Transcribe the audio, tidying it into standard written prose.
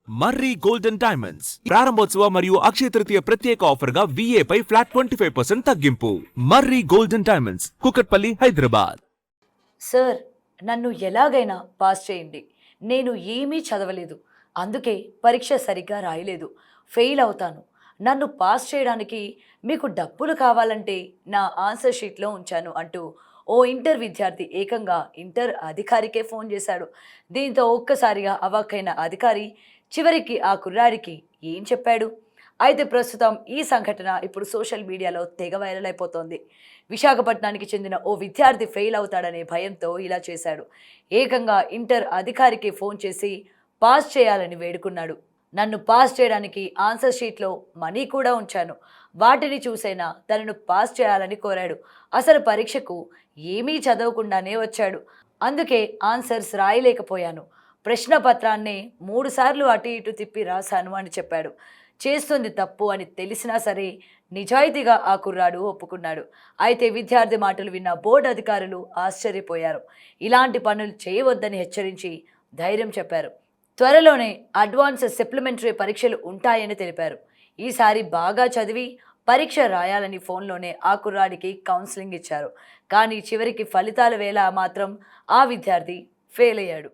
మర్రి Golden diamonds ప్రారంభోత్సవ మరియు అక్షయ తృతీయ ప్రత్యేక ఆఫర్ గా VA పై ఫ్లాట్ 25% తగ్గింపు. Marri Golden Diamonds, Kukatpally, Hyderabad. Sir, నన్ను ఎలాగైనా పాస్ చేయండి. నేను ఏమీ చదవలేదు, అందుకే పరీక్ష సరిగ్గా రాయలేదు, ఫెయిల్ అవుతాను. నన్ను పాస్ చేయడానికి మీకు డబ్బులు కావాలంటే నా ఆన్సర్ షీట్లో ఉంచాను అంటూ ఓ ఇంటర్ విద్యార్థి ఏకంగా ఇంటర్ అధికారికే ఫోన్ చేశాడు. దీంతో ఒక్కసారిగా అవాక్కైన అధికారి చివరికి ఆ కుర్రాడికి ఏం చెప్పాడు? అయితే ప్రస్తుతం ఈ సంఘటన ఇప్పుడు సోషల్ మీడియాలో తెగ వైరల్ అయిపోతోంది. విశాఖపట్నానికి చెందిన ఓ విద్యార్థి ఫెయిల్ అవుతాడనే భయంతో ఇలా చేశాడు. ఏకంగా ఇంటర్ అధికారికి ఫోన్ చేసి పాస్ చేయాలని వేడుకున్నాడు. నన్ను పాస్ చేయడానికి ఆన్సర్ షీట్లో మనీ కూడా ఉంచాను, వాటిని చూసైనా తనను పాస్ చేయాలని కోరాడు. అసలు పరీక్షకు ఏమీ చదవకుండానే వచ్చాడు, అందుకే ఆన్సర్స్ రాయలేకపోయాను. ప్రశ్న పత్రాన్నే 3 సార్లు అటు ఇటు తిప్పి రాశాను అని చెప్పాడు. చేస్తుంది తప్పు అని తెలిసినా సరే నిజాయితీగా ఆ కుర్రాడు ఒప్పుకున్నాడు. అయితే విద్యార్థి మాటలు విన్న బోర్డు అధికారులు ఆశ్చర్యపోయారు. ఇలాంటి పనులు చేయవద్దని హెచ్చరించి ధైర్యం చెప్పారు. త్వరలోనే అడ్వాన్స్ సప్లిమెంటరీ పరీక్షలు ఉంటాయని తెలిపారు. ఈసారి బాగా చదివి పరీక్ష రాయాలని ఫోన్లోనే ఆ కుర్రాడికి కౌన్సిలింగ్ ఇచ్చారు. కానీ చివరికి ఫలితాల వేళ మాత్రం ఆ విద్యార్థి ఫెయిల్ అయ్యాడు.